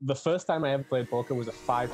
The first time I ever played poker was a £5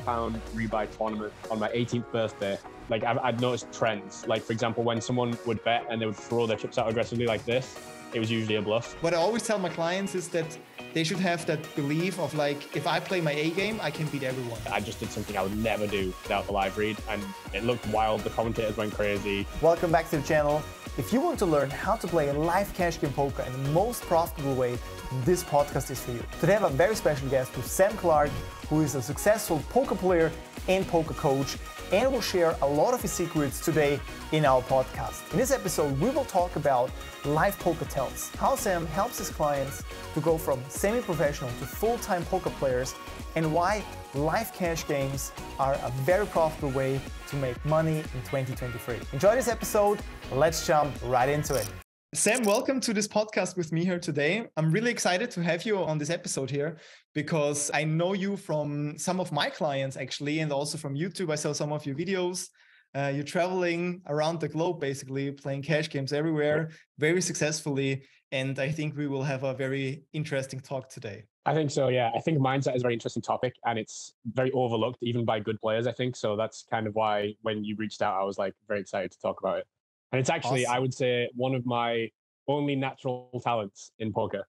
rebuy tournament on my 18th birthday. Like I'd noticed trends. Like for example, when someone would bet and they would throw their chips out aggressively like this, it was usually a bluff. What I always tell my clients is that they should have that belief of like, if I play my A game, I can beat everyone. I just did something I would never do without the live read, and it looked wild. The commentators went crazy. Welcome back to the channel. If you want to learn how to play a live cash game poker in the most profitable way, this podcast is for you. Today I have a very special guest with Sam Clark, who is a successful poker player and poker coach, and will share a lot of his secrets today in our podcast. In this episode, we will talk about live poker tells, how Sam helps his clients to go from semi-professional to full-time poker players, and why live cash games are a very profitable way to make money in 2023. Enjoy this episode. Let's jump right into it. Sam, welcome to this podcast with me here today. I'm really excited to have you on this episode here because I know you from some of my clients actually, and also from YouTube. I saw some of your videos. You're traveling around the globe, basically playing cash games everywhere very successfully. And I think we will have a very interesting talk today. I think so, yeah. I think mindset is a very interesting topic, and it's very overlooked even by good players, I think. So that's kind of why when you reached out, I was like very excited to talk about it. And it's actually, Awesome. I would say, one of my only natural talents in poker.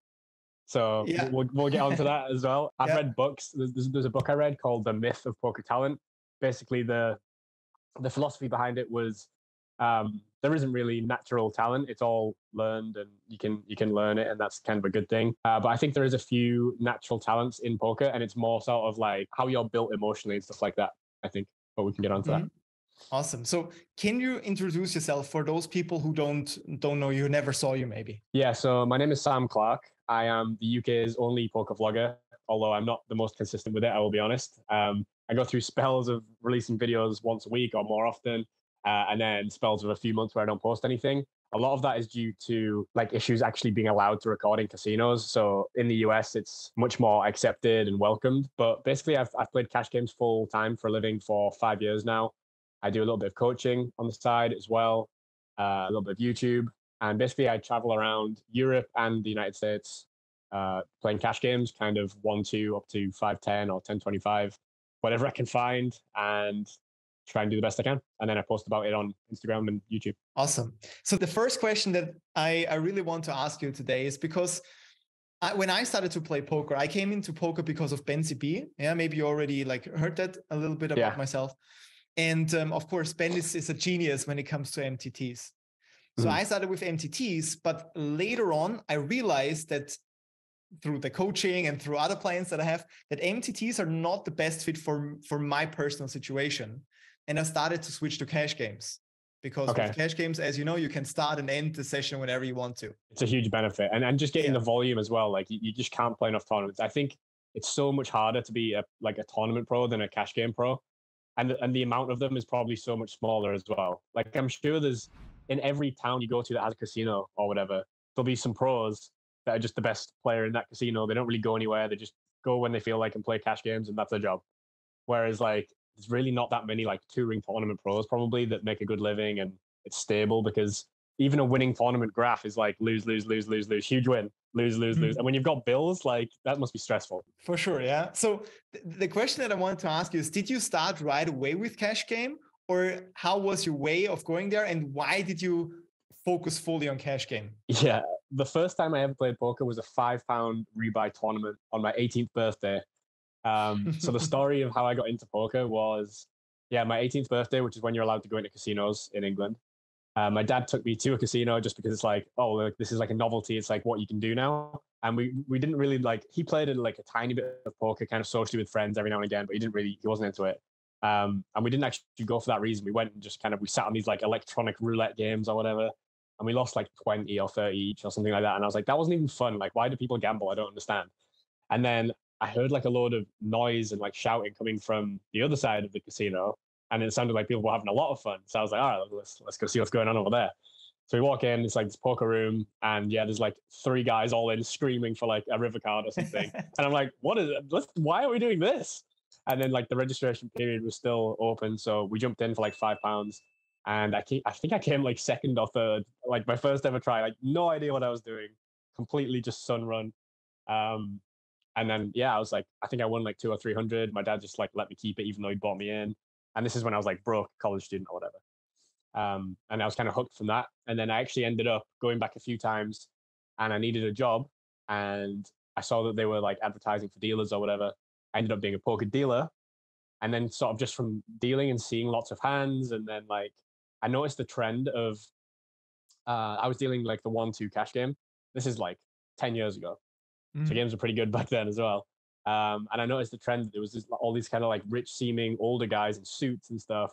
So Yeah. we'll get onto that as well. I've Yeah. read books. There's a book I read called The Myth of Poker Talent. Basically, the philosophy behind it was there isn't really natural talent. It's all learned, and you can learn it, and that's kind of a good thing. But I think there is a few natural talents in poker, and it's more sort of like how you're built emotionally and stuff like that, I think. But we can get onto that. Awesome. So can you introduce yourself for those people who don't know you, never saw you maybe? Yeah, so my name is Sam Clark. I am the UK's only poker vlogger, although I'm not the most consistent with it, I will be honest. I go through spells of releasing videos once a week or more often, and then spells of a few months where I don't post anything. A lot of that is due to like issues actually being allowed to record in casinos. So in the US, it's much more accepted and welcomed. But basically, I've played cash games full time for a living for 5 years now. I do a little bit of coaching on the side as well, a little bit of YouTube. And basically, I travel around Europe and the United States playing cash games, kind of 1-2 up to 5-10 or 10-25, whatever I can find, and try and do the best I can. And then I post about it on Instagram and YouTube. Awesome. So the first question that I really want to ask you today is because when I started to play poker, I came into poker because of Ben CB. Yeah, maybe you already like heard that a little bit about myself. And of course, Ben is a genius when it comes to MTTs. So I started with MTTs, but later on, I realized that through the coaching and through other clients that I have, that MTTs are not the best fit for my personal situation. And I started to switch to cash games because with cash games, as you know, you can start and end the session whenever you want to. It's a huge benefit. And just getting the volume as well. Like you just can't play enough tournaments. I think it's so much harder to be a tournament pro than a cash game pro. And the amount of them is probably so much smaller as well. Like I'm sure there's in every town you go to that has a casino or whatever, there'll be some pros that are just the best player in that casino. They don't really go anywhere. They just go when they feel like and play cash games, and that's their job. Whereas like there's really not that many like touring tournament pros probably that make a good living and it's stable, because even a winning tournament graph is like lose, lose, lose, lose, lose, huge win, lose, lose, lose. And when you've got bills, like that must be stressful. For sure, yeah. So the question that I wanted to ask you is, did you start right away with cash game, or how was your way of going there, and why did you focus fully on cash game? Yeah, the first time I ever played poker was a £5 rebuy tournament on my 18th birthday. So the story of how I got into poker was, my 18th birthday, which is when you're allowed to go into casinos in England. My dad took me to a casino just because it's like, oh, look, this is like a novelty. It's like what you can do now. And we didn't really like, he played like a tiny bit of poker kind of socially with friends every now and again, but he wasn't into it. And we didn't actually go for that reason. We went and just we sat on these like electronic roulette games or whatever. And we lost like 20 or 30 each or something like that. And I was like, that wasn't even fun. Like, why do people gamble? I don't understand. And then I heard like a load of noise and like shouting coming from the other side of the casino. And it sounded like people were having a lot of fun. So I was like, all right, let's go see what's going on over there. So we walk in, it's like this poker room, and there's like 3 guys all in screaming for like a river card or something. And I'm like, what is it? Why are we doing this? And then like the registration period was still open. So we jumped in for like £5. And I think I came like second or third, like my first ever try, like no idea what I was doing, completely just sun run. And then, yeah, I was like, I think I won like 200 or 300. My dad just like let me keep it, even though he bought me in. And this is when I was like broke college student or whatever. And I was kind of hooked from that. And then I actually ended up going back a few times, and I needed a job. And I saw that they were like advertising for dealers or whatever. I ended up being a poker dealer. And then sort of just from dealing and seeing lots of hands, and then like I noticed the trend of I was dealing like the 1-2 cash game. This is like 10 years ago. So games were pretty good back then as well. And I noticed the trend that there was all these kind of like rich seeming older guys in suits and stuff.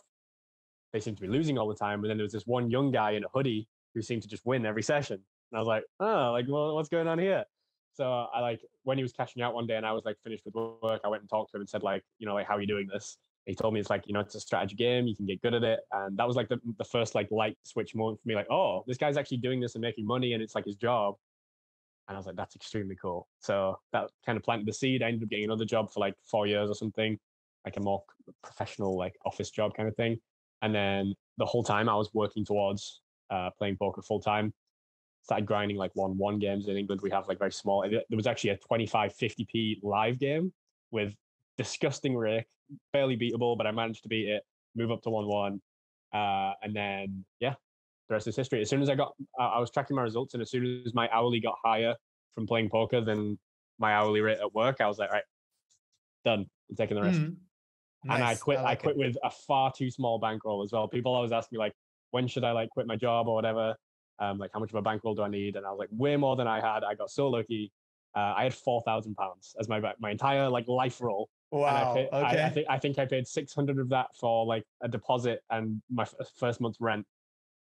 They seemed to be losing all the time. And then there was this one young guy in a hoodie who seemed to just win every session. And I was like, oh, like, well, what's going on here? So I like, when he was cashing out one day and I was like finished with work, I went and talked to him and said like, you know, like, how are you doing this? He told me it's like, you know, it's a strategy game. You can get good at it. And that was like the first like light switch moment for me. Like, oh, this guy's actually doing this and making money, and it's like his job. And I was like, that's extremely cool. So that kind of planted the seed. I ended up getting another job for like 4 years or something, like a more professional, like office job kind of thing. And then the whole time I was working towards playing poker full time. Started grinding like 1-1 games in England. We have like very small. There was actually a 25-50p live game with disgusting rake, barely beatable, but I managed to beat it, move up to 1-1. And then, yeah, the rest is history. As soon as I was tracking my results, and as soon as my hourly got higher from playing poker than my hourly rate at work, I was like, right, done. I'm taking the risk. Nice. And I quit. I quit with a far too small bankroll as well. People always ask me like, when should I like quit my job or whatever? Like, how much of a bankroll do I need? And I was like, way more than I had. I got so lucky. I had £4,000 as my entire like life roll. Wow. And I think I paid 600 of that for like a deposit and my first month's rent.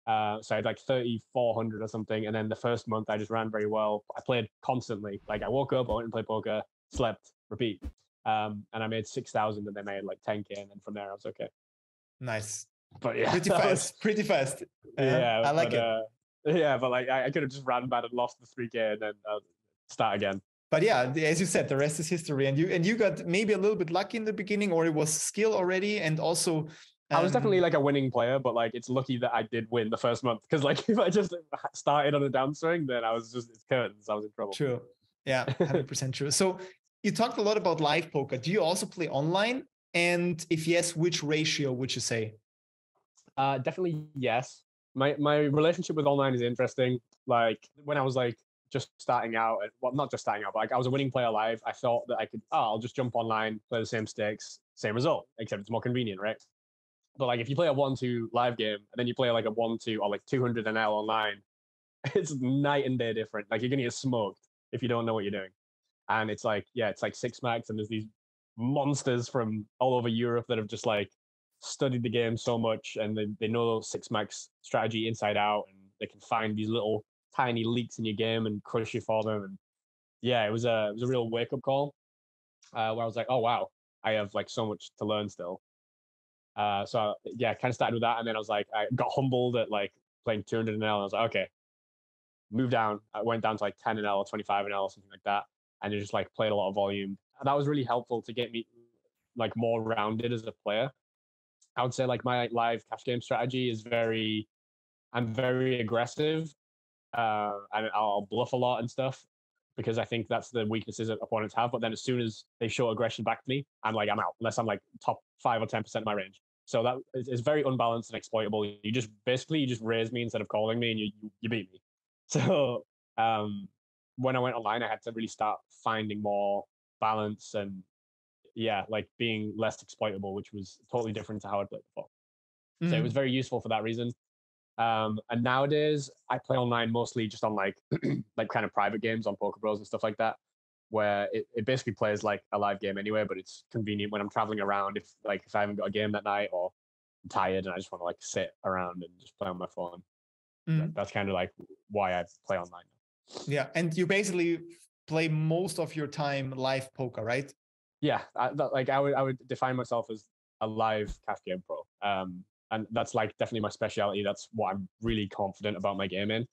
So I had like 3,400 or something. And then the first month I just ran very well. I played constantly. Like I woke up, I went and played poker, slept, repeat. And I made 6,000, and then I made like 10K. And then from there I was okay. Nice. But yeah, pretty fast. Yeah. I like it. Yeah, but like I could have just ran bad and lost the 3K and then start again. But yeah, as you said, the rest is history. And you got maybe a little bit lucky in the beginning, or it was skill already, and also I was definitely like a winning player, but like it's lucky that I did win the first month, because like if I just started on a downswing, then I was just, it's curtains. I was in trouble. True. Yeah, 100% true. So you talked a lot about live poker. Do you also play online? And if yes, which ratio would you say? Definitely yes. My relationship with online is interesting. Like when I was like just starting out, well, not just starting out, but like I was a winning player live. I thought that I could, I'll just jump online, play the same stakes, same result, except it's more convenient, right? But like if you play a 1-2 live game and then you play like a 1-2 or like 200 NL online, it's night and day different. Like you're gonna get smoked if you don't know what you're doing. And it's like, yeah, it's like six max, and there's these monsters from all over Europe that have just like studied the game so much, and they know six max strategy inside out, and they can find these little tiny leaks in your game and crush you for them. And yeah, it was a real wake up call where I was like, oh wow, I have like so much to learn still. So yeah, kind of started with that, and then I was like, I got humbled at like playing 200 NL, and I was like, okay, move down. I went down to like 10 NL or 25 NL or something like that, and just like played a lot of volume. And that was really helpful to get me like more rounded as a player. I would say like my live cash game strategy is I'm very aggressive, and I'll bluff a lot and stuff, because I think that's the weaknesses that opponents have. But then as soon as they show aggression back to me, I'm out, unless I'm like top 5 or 10% of my range. So that is very unbalanced and exploitable. You just raise me instead of calling me, and you beat me. So when I went online, I had to really start finding more balance and yeah, like being less exploitable, which was totally different to how I'd played before. So it was very useful for that reason. And nowadays I play online mostly just on like like kind of private games on Poker Bros and stuff like that, where it basically plays like a live game anyway, but it's convenient when I'm traveling around, if I haven't got a game that night, or I'm tired and I just want to like sit around and just play on my phone. That's kind of like why I play online now. Yeah, and you basically play most of your time live poker, right? Yeah, I would define myself as a live cash game pro. And that's like definitely my specialty. That's what I'm really confident about my game in.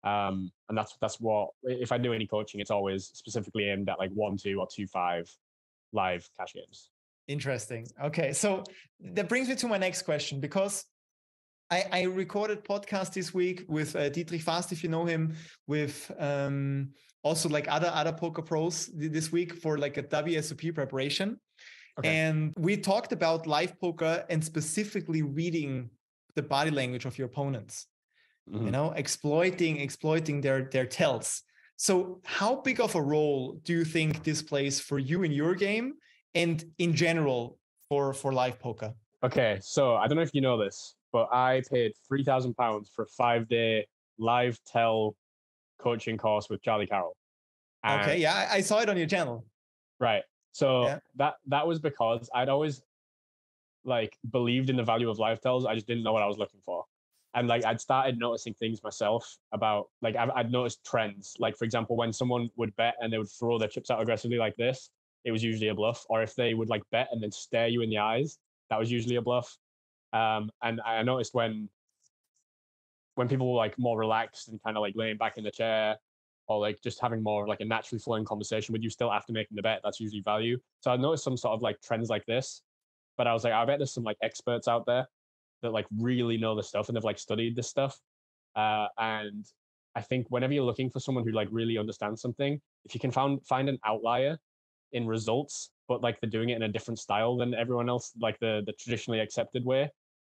And that's what, if I do any coaching, it's always specifically aimed at like 1-2 or 2-5 live cash games. Interesting. Okay, so that brings me to my next question, because I recorded podcast this week with Dietrich Fast, if you know him, with also like other poker pros this week for like a WSOP preparation. Okay. And we talked about live poker and specifically reading the body language of your opponents, you know, exploiting their tells. So how big of a role do you think this plays for you in your game and in general for live poker? Okay, so I don't know if you know this, but I paid £3,000 for a 5-day live tell coaching course with Charlie Carroll. And okay, yeah, I saw it on your channel. Right. So that was because I'd always like believed in the value of live tells. I just didn't know what I was looking for. And like I'd started noticing things myself about like I'd noticed trends. Like for example, when someone would bet and they would throw their chips out aggressively like this, it was usually a bluff. Or if they would like bet and then stare you in the eyes, that was usually a bluff. And I noticed when people were like more relaxed and kind of like laying back in the chair, or like just having more like a naturally flowing conversation with you still after making the bet, that's usually value. So I noticed some sort of like trends like this, but I was like, I bet there's some like experts out there that like really know the stuff and they've like studied this stuff. And I think whenever you're looking for someone who like really understands something, if you can find an outlier in results, but like they're doing it in a different style than everyone else, like the traditionally accepted way,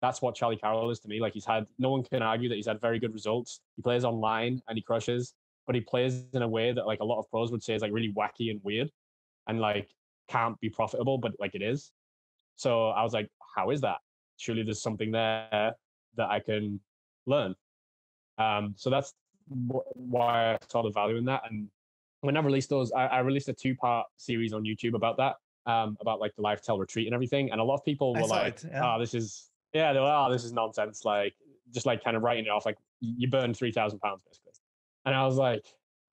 that's what Charlie Carroll is to me. Like no one can argue that he's had very good results. He plays online and he crushes, but he plays in a way that like a lot of pros would say is like really wacky and weird and like can't be profitable, but like it is. So I was like, how is that? Surely there's something there that I can learn. So that's why I saw the value in that. And when I released those, I released a 2-part series on YouTube about that, about like the live tell retreat and everything. And a lot of people were like, this is nonsense. Like just like kind of writing it off, like you burned £3,000 basically. And I was like,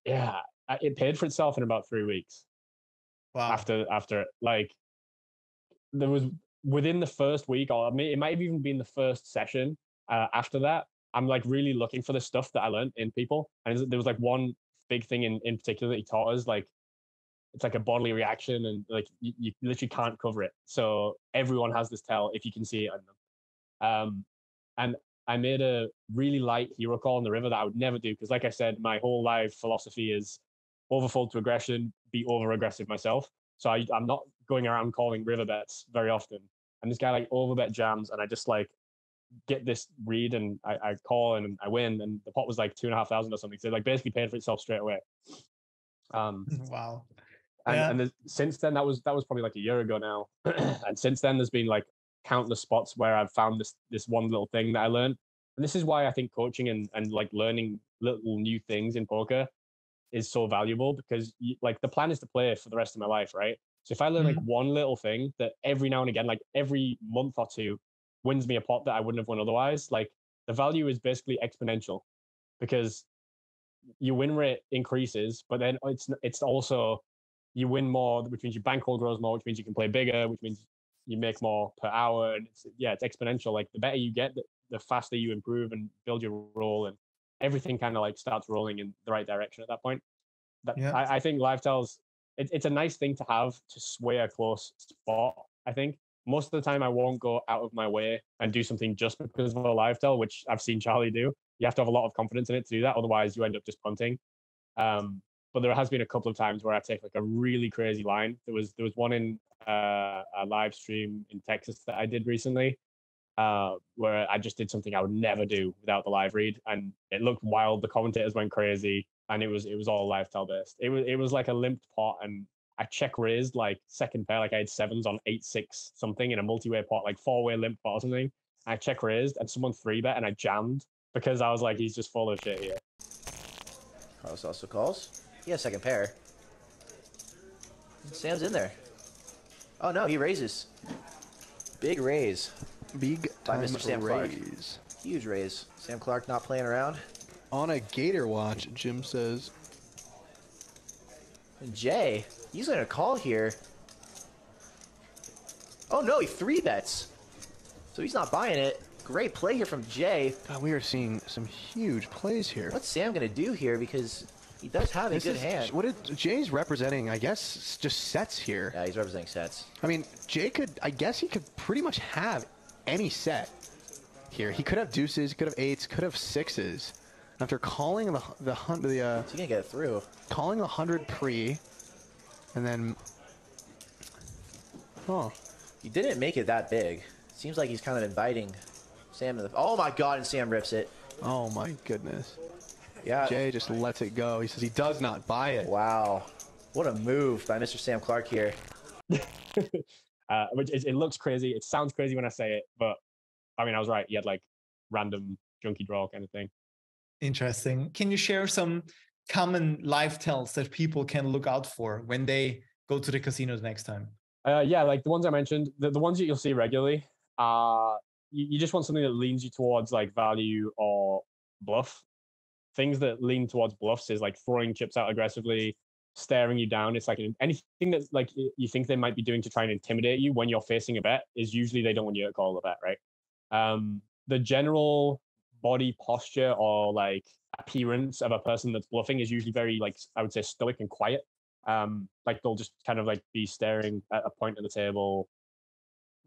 yeah, it paid for itself in about 3 weeks. Wow. After it, like there was within the first week, or it might have even been the first session. After that, I'm like really looking for the stuff that I learned in people. And there was like one big thing in particular that he taught us, like it's like a bodily reaction and like you literally can't cover it. So everyone has this tell if you can see it on them. And I made a really light hero call on the river that I would never do. Because like I said, my whole life philosophy is overfold to aggression, be over aggressive myself. So I'm not going around calling river bets very often. And this guy like overbet jams and I just like get this read and I call and I win. And the pot was like 2,500 or something. So it like basically paid for itself straight away. Wow. And since then, that was probably like a year ago now. And since then there's been like countless spots where I've found this one little thing that I learned. And this is why I think coaching and like learning little new things in poker is so valuable, because like the plan is to play for the rest of my life, right? So if I learn like one little thing that every now and again, like every month or two, wins me a pot that I wouldn't have won otherwise, like the value is basically exponential, because your win rate increases, but then it's also you win more, which means your bankroll grows more, which means you can play bigger, which means you make more per hour, and it's exponential. Like the better you get, the faster you improve and build your role, and everything kind of like starts rolling in the right direction at that point. I think live tells, it's a nice thing to have to sway a close spot. I think most of the time I won't go out of my way and do something just because of a live tell, which I've seen Charlie do. You have to have a lot of confidence in it to do that, otherwise you end up just punting. But there has been a couple of times where I take like a really crazy line. There was one in a live stream in Texas that I did recently, where I just did something I would never do without the live read, and it looked wild. The commentators went crazy, and it was all live tell based. It was like a limped pot, and I check raised like second pair, like I had sevens on 8-6 something in a multi-way pot, like 4-way limp pot or something. I check raised, and someone 3-bet, and I jammed because I was like, he's just full of shit here. Carlos also calls. Yeah, second pair. Sam's in there. Oh no, he raises. Big raise. Big time by Mr. Sam Clark. raise. Huge raise. Sam Clark not playing around. On a gator watch, Jim says. And Jay, he's gonna call here. Oh no, he 3-bets. So he's not buying it. Great play here from Jay. God, we are seeing some huge plays here. What's Sam gonna do here? Because he does have a good hand. What Jay's representing, I guess, just sets here. Yeah, he's representing sets. I mean, Jay I guess he could pretty much have any set here. He could have deuces, could have eights, could have sixes. After calling the So you can get it through. calling 100 pre, and then He didn't make it that big. Seems like he's kind of inviting Sam to the. Oh my God! And Sam rips it. oh my goodness. Yeah. Jay just lets it go. He says he does not buy it. Wow. What a move by Mr. Sam Clark here. Which it looks crazy. It sounds crazy when I say it, but I mean, I was right. He had like random junkie draw kind of thing. Interesting. Can you share some common live tells that people can look out for when they go to the casinos next time? Yeah, like the ones I mentioned, the ones that you'll see regularly, you just want something that leans you towards like value or bluff. Things that lean towards bluffs is like throwing chips out aggressively, staring you down. It's like anything that like you think they might be doing to try and intimidate you when you're facing a bet is usually they don't want you to call the bet, right? The general body posture or like appearance of a person that's bluffing is usually very like, I would say, stoic and quiet. Like they'll just kind of like be staring at a point on the table,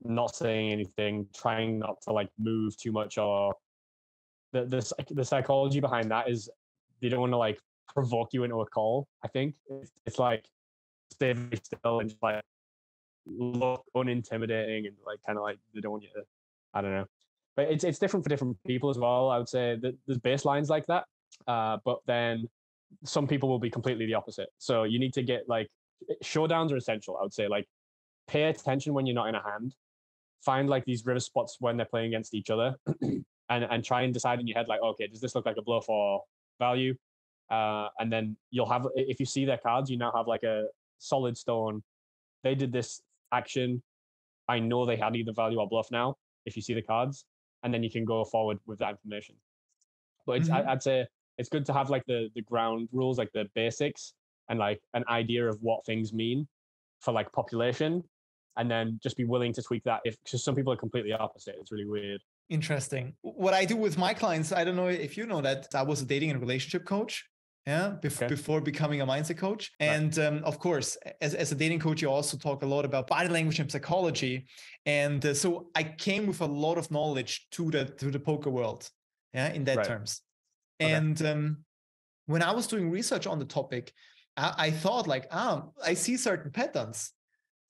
not saying anything, trying not to like move too much. Or the psychology behind that is they don't want to like provoke you into a call. I think it's like stay very still and just like look unintimidating and like kind of like they don't want you to, I don't know. But it's different for different people as well. I would say that there's baselines like that, but then some people will be completely the opposite. So you need to get like showdowns are essential. I would say like pay attention when you're not in a hand. Find like these river spots when they're playing against each other, and try and decide in your head like, okay, does this look like a bluff or value? And then you'll have, if you see their cards, you now have like a solid stone. They did this action. I know they had either value or bluff now. If you see the cards, and then you can go forward with that information. But it's, I'd say it's good to have like the ground rules, like the basics, and like an idea of what things mean for like population, and then just be willing to tweak that if, because some people are completely opposite. It's really weird. Interesting. What I do with my clients, I don't know if you know that I was a dating and relationship coach. Yeah, before becoming a mindset coach. And of course, as a dating coach, you also talk a lot about body language and psychology. And so I came with a lot of knowledge to the poker world, yeah, in that terms. And when I was doing research on the topic, I thought like, I see certain patterns.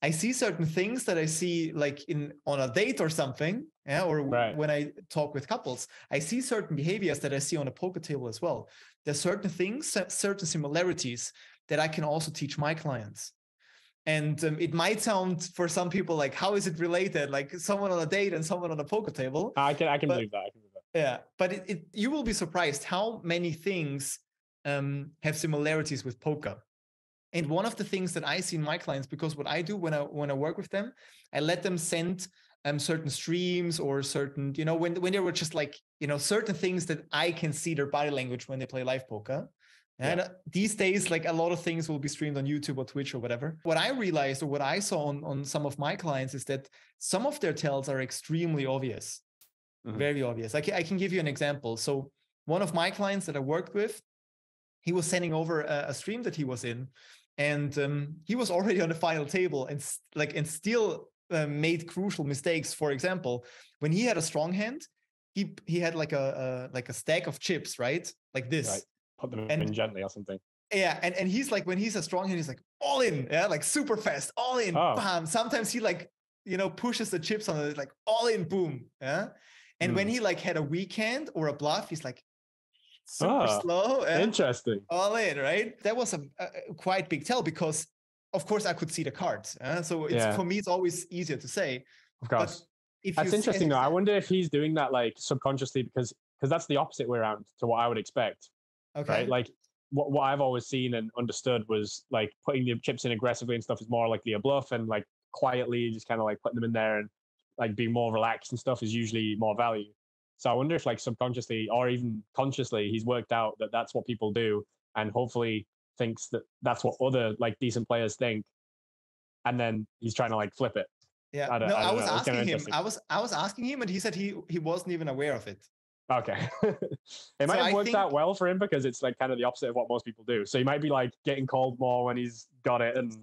I see certain things that I see like on a date or something, yeah, or when I talk with couples, I see certain behaviors that I see on a poker table as well. There's certain things, certain similarities that I can also teach my clients. And it might sound for some people like, how is it related? Like someone on a date and someone on a poker table. I can believe that. Yeah, but you will be surprised how many things have similarities with poker. And one of the things that I see in my clients, because what I do when I work with them, I let them send certain streams or certain, you know, when they were just like, you know, certain things that I can see their body language when they play live poker. And these days, like a lot of things will be streamed on YouTube or Twitch or whatever. What I realized, or what I saw on some of my clients, is that some of their tells are extremely obvious, very obvious. I can give you an example. So one of my clients that I worked with, he was sending over a stream that he was in, and he was already on the final table and still made crucial mistakes. For example, when he had a strong hand, he had like a stack of chips, right? Like this. Right. Put them in gently or something. Yeah, and he's like, when he's a strong hand, he's like all in, yeah, like super fast, all in, bam. Sometimes he like, you know, pushes the chips on it, like all in, boom, yeah. And when he like had a weak hand or a bluff, he's like super slow. Yeah? Interesting. All in, right? That was a quite big tell because, of course, I could see the cards. So for me, it's always easier to say. Of course. That's interesting though. I wonder if he's doing that like subconsciously because that's the opposite way around to what I would expect. Okay. Right? Like what I've always seen and understood was like putting the chips in aggressively and stuff is more likely a bluff, and like quietly just kind of like putting them in there and like being more relaxed and stuff is usually more value. So I wonder if like subconsciously or even consciously he's worked out that that's what people do, and hopefully thinks that that's what other like decent players think, and then he's trying to like flip it. Yeah. I was asking him. I was asking him, and he said he wasn't even aware of it. Okay. It might have worked out well for him because it's like kind of the opposite of what most people do. So he might be like getting called more when he's got it and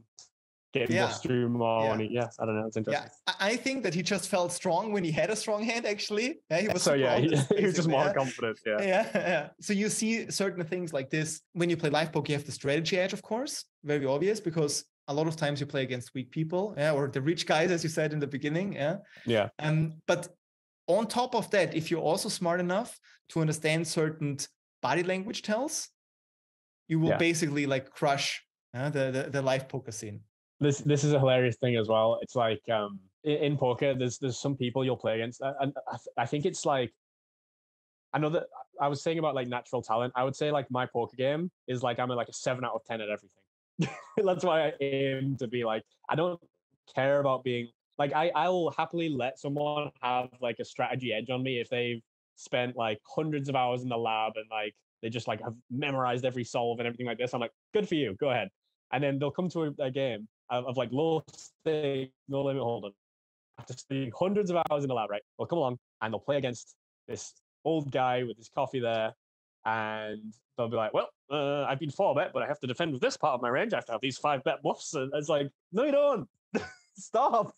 getting more stream more money. Yeah, I don't know. It's interesting. Yeah, I think that he just felt strong when he had a strong hand, actually. Yeah, he was so yeah, honest, he was just more confident. Yeah. So you see certain things like this. When you play live poker, you have the strategy edge, of course, very obvious, because a lot of times you play against weak people, or the rich guys, as you said in the beginning. Yeah. But on top of that, if you're also smart enough to understand certain body language tells, you will basically like crush the live poker scene. This is a hilarious thing as well. It's like in poker, there's some people you'll play against, and I think it's like, I know that I was saying about like natural talent. I would say like my poker game is like I'm like a 7 out of 10 at everything. That's why I aim to be like, I don't care about being like, I will happily let someone have like a strategy edge on me if they've spent like hundreds of hours in the lab and like they just like have memorized every solve and everything like this. I'm like, good for you, go ahead. And then they'll come to a game of like low stake, no limit hold'em after spending hundreds of hours in the lab, right? They'll come along and they'll play against this old guy with his coffee there, and they'll be like, well, I've been 4-bet, but I have to defend with this part of my range. I have to have these 5-bet bluffs. And it's like, no, you don't. Stop.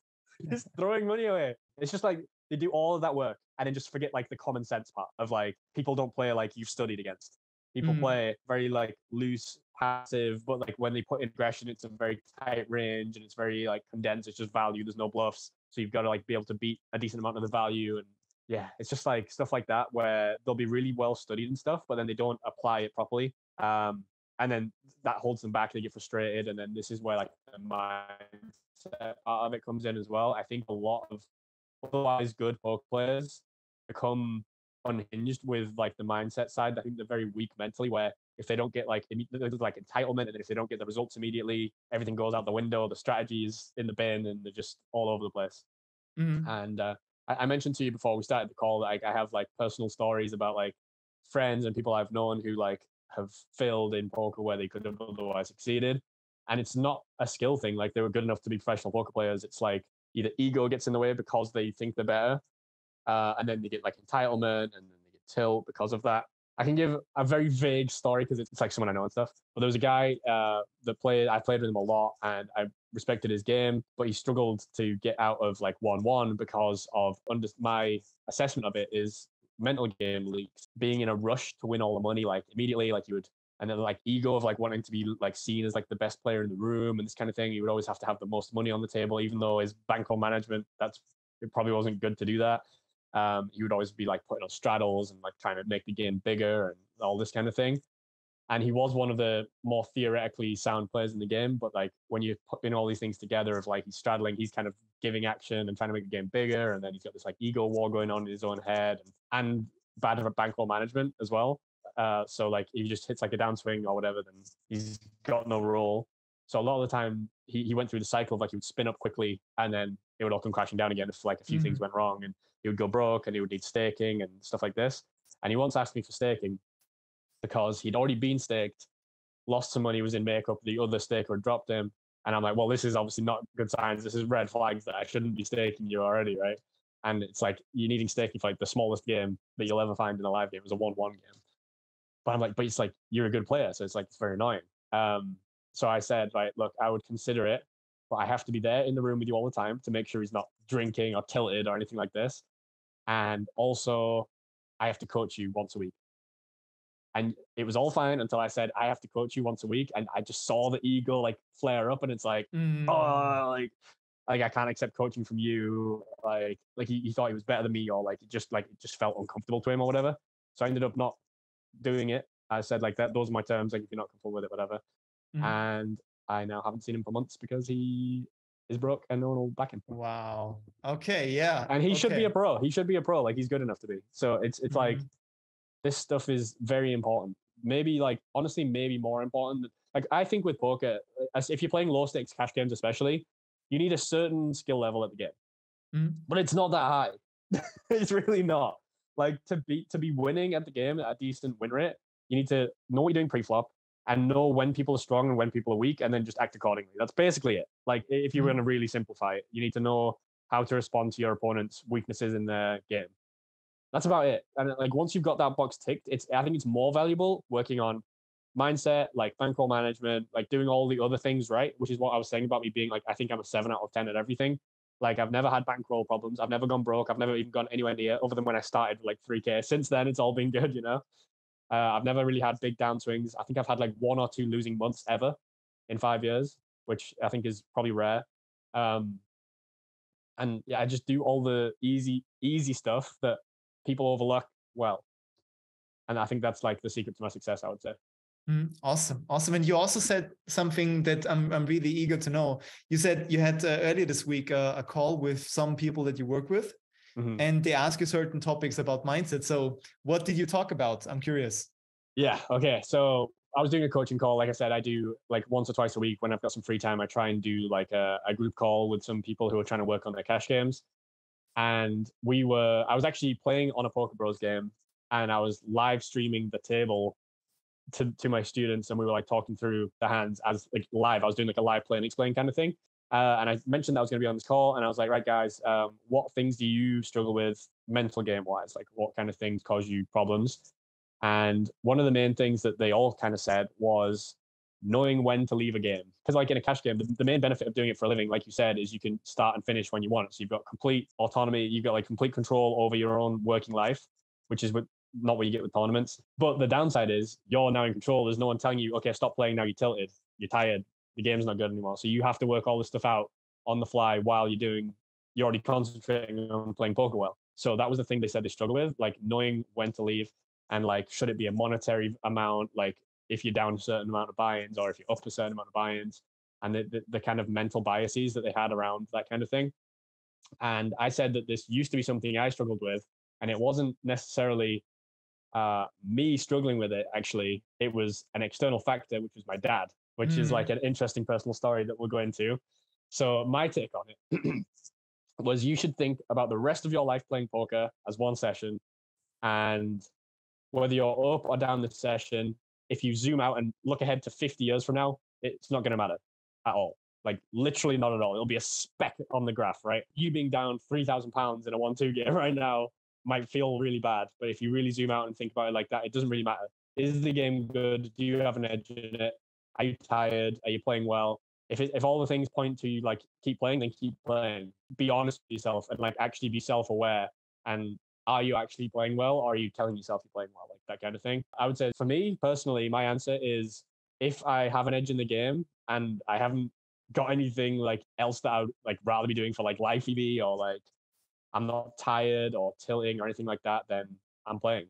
Just throwing money away. It's just like they do all of that work and then just forget like the common sense part of like people don't play like you've studied against. People play very like loose, passive, but like when they put in aggression, it's a very tight range and it's very like condensed. It's just value. There's no bluffs. So you've got to like be able to beat a decent amount of the value. And yeah, it's just like stuff like that where they'll be really well studied and stuff, but then they don't apply it properly. And then that holds them back. They get frustrated. And then this is where like the mindset part of it comes in as well. I think a lot of otherwise good poker players become unhinged with like the mindset side. I think they're very weak mentally, where if they don't get like entitlement, and then if they don't get the results immediately, everything goes out the window. The strategy is in the bin, and they're just all over the place. And I mentioned to you before we started the call that I have like personal stories about like friends and people I've known who like have failed in poker where they could have otherwise succeeded. And it's not a skill thing. Like they were good enough to be professional poker players. It's like either ego gets in the way because they think they're better, and then they get like entitlement, and then they get tilt because of that. I can give a very vague story because it's like someone I know and stuff. But there was a guy I played with him a lot, and I respected his game, but he struggled to get out of like 1-1 because of my assessment of it is mental game leaks, being in a rush to win all the money like immediately, like you would, and then like ego of like wanting to be like seen as like the best player in the room and this kind of thing. You would always have to have the most money on the table, even though his bankroll management, it probably wasn't good to do that. He would always be like putting on straddles and like trying to make the game bigger and all this kind of thing. And he was one of the more theoretically sound players in the game, but like when you put in all these things together of like he's straddling, he's kind of giving action and trying to make the game bigger, and then he's got this like ego war going on in his own head, and bad of a bankroll management as well. So like if he just hits like a downswing or whatever, then he's got no roll. So a lot of the time he went through the cycle of like he would spin up quickly and then it would all come crashing down again if like a few things went wrong, and he would go broke and he would need staking and stuff like this. And he once asked me for staking because he'd already been staked, lost some money, was in makeup, the other staker had dropped him. And I'm like, well, this is obviously not good signs. This is red flags that I shouldn't be staking you already, right? And it's like you're needing staking for like the smallest game that you'll ever find in a live game. It was a 1-1 game. But I'm like, but it's like, you're a good player. So it's like, it's very annoying. So I said, right, look, I would consider it, but I have to be there in the room with you all the time to make sure he's not drinking or tilted or anything like this. And also, I have to coach you once a week. And it was all fine until I said, I have to coach you once a week. And I just saw the ego like flare up, and it's like, oh, like I can't accept coaching from you. Like he thought he was better than me, or like it just felt uncomfortable to him or whatever. So I ended up not doing it. I said like that, those are my terms. Like if you're not comfortable with it, whatever. And I now haven't seen him for months because he is broke and no one will back him. Wow. Okay. Yeah. And he should be a pro. He should be a pro. Like he's good enough to be. So it's like, this stuff is very important. Maybe like, honestly, maybe more important. Like I think with poker, if you're playing low stakes cash games, especially, you need a certain skill level at the game, but it's not that high. It's really not. Like to be winning at the game at a decent win rate, you need to know what you're doing pre-flop and know when people are strong and when people are weak, and then just act accordingly. That's basically it. Like if you were going to really simplify it, you need to know how to respond to your opponent's weaknesses in their game. That's about it. And like once you've got that box ticked, I think it's more valuable working on mindset, like bankroll management, like doing all the other things right, which is what I was saying about me being like, I think I'm a 7 out of 10 at everything. Like I've never had bankroll problems. I've never gone broke. I've never even gone anywhere near, other than when I started with like 3K. Since then, it's all been good, you know? I've never really had big downswings. I think I've had like 1 or 2 losing months ever in 5 years, which I think is probably rare. And yeah, I just do all the easy stuff that people overlook well. And I think that's like the secret to my success, I would say. Awesome. And you also said something that I'm really eager to know. You said you had earlier this week a call with some people that you work with, and they ask you certain topics about mindset. So what did you talk about? I'm curious. Yeah. Okay. So I was doing a coaching call. Like I said, I do like once or twice a week when I've got some free time. I try and do like a group call with some people who are trying to work on their cash games. And I was actually playing on a Poker Bros game, and I was live streaming the table to my students, and we were like talking through the hands as like live. I was doing like a live play and explain kind of thing. And I mentioned that I was going to be on this call, and I was like, right, guys, what things do you struggle with mental game wise? Like what kind of things cause you problems? And one of the main things that they all kind of said was knowing when to leave a game. Because like in a cash game, the main benefit of doing it for a living, like you said, is you can start and finish when you want. So you've got complete autonomy. You've got like complete control over your own working life, which is not what you get with tournaments. But the downside is you're now in control. There's no one telling you, okay, stop playing now, you're tilted, you're tired, the game's not good anymore. So you have to work all this stuff out on the fly while you're already concentrating on playing poker well. So that was the thing they said they struggle with, like knowing when to leave, and like, should it be a monetary amount? Like if you're down a certain amount of buy-ins, or if you're up to a certain amount of buy-ins, and the kind of mental biases that they had around that kind of thing. And I said that this used to be something I struggled with, and it wasn't necessarily me struggling with it. Actually, it was an external factor, which was my dad, which is like an interesting personal story that we'll go into. So my take on it was, you should think about the rest of your life playing poker as one session, and whether you're up or down the session, if you zoom out and look ahead to 50 years from now, it's not going to matter at all. Like literally not at all. It'll be a speck on the graph, right? You being down 3,000 pounds in a 1-2 game right now might feel really bad. But if you really zoom out and think about it like that, it doesn't really matter. Is the game good? Do you have an edge in it? Are you tired? Are you playing well? If all the things point to you, like, keep playing, then keep playing. Be honest with yourself and like actually be self-aware. And are you actually playing well, or are you telling yourself you're playing well? Like that kind of thing. I would say for me personally, my answer is, if I have an edge in the game and I haven't got anything like else that I would like rather be doing for like life EB, or like I'm not tired or tilting or anything like that, then I'm playing.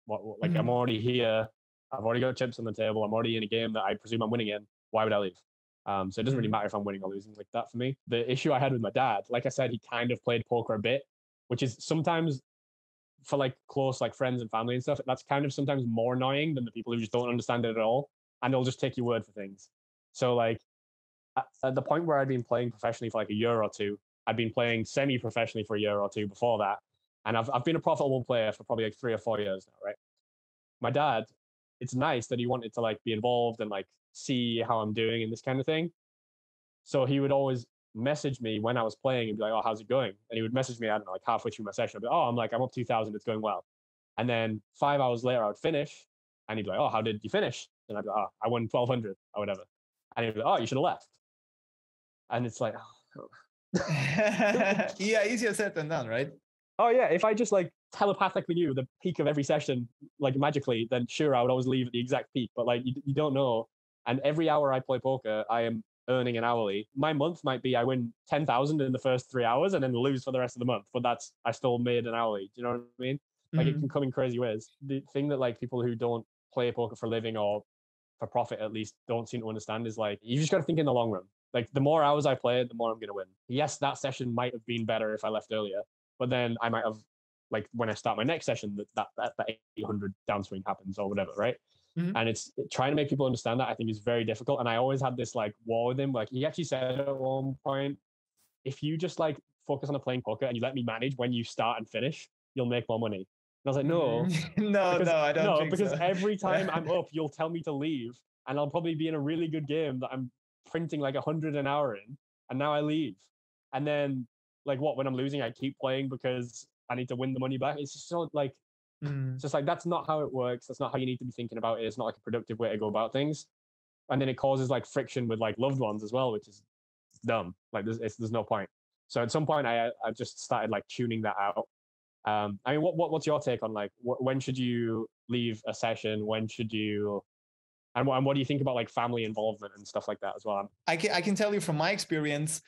Like I'm already here. I've already got chips on the table. I'm already in a game that I presume I'm winning in. Why would I leave? So it doesn't really matter if I'm winning or losing like that for me. The issue I had with my dad, like I said, he kind of played poker a bit, which is sometimes for like close like friends and family and stuff, that's kind of sometimes more annoying than the people who just don't understand it at all, and they'll just take your word for things. So like at the point where I'd been playing professionally for like a year or two, I'd been playing semi-professionally for a year or two before that, and I've been a profitable player for probably like 3 or 4 years now, right? My dad, it's nice that he wanted to like be involved and like see how I'm doing and this kind of thing. So he would always message me when I was playing and be like, "Oh, how's it going?" And he would message me, I don't know, like halfway through my session. I'd be like, "Oh, I'm up 2,000. It's going well." And then 5 hours later, I would finish, and he'd be like, "Oh, how did you finish?" And I'd be like, "Oh, I won 1,200 or whatever." And he'd be like, "Oh, you should have left." And it's like, oh. Yeah, easier said than done, right? Oh yeah, if I just like telepathically knew the peak of every session, like magically, then sure, I would always leave at the exact peak. But like you don't know. And every hour I play poker, I am earning an hourly. My month might be I win 10,000 in the first 3 hours and then lose for the rest of the month. But I still made an hourly. Do you know what I mean? Like it can come in crazy ways. The thing that like people who don't play poker for a living, or for profit at least, don't seem to understand is like, you just got to think in the long run. Like the more hours I play, the more I'm going to win. Yes, that session might have been better if I left earlier, but then I might have, like when I start my next session, that 800 downswing happens or whatever, right? And it's trying to make people understand that, I think, is very difficult. And I always had this like war with him. Like he actually said at one point, if you just like focus on playing poker and you let me manage when you start and finish, you'll make more money. And I was like, no, no, I don't think because so. every time I'm up, you'll tell me to leave, and I'll probably be in a really good game that I'm printing like 100 an hour in, and now I leave. And then like when I'm losing, I keep playing because I need to win the money back. It's just so like, It's just like, that's not how it works. That's not how you need to be thinking about it. It's not like a productive way to go about things. And then it causes like friction with like loved ones as well, which is dumb. Like there's no point. So at some point I just started like tuning that out. I mean, what's your take on like when should you leave a session? When should you, and what do you think about like family involvement and stuff like that as well? I can tell you from my experience,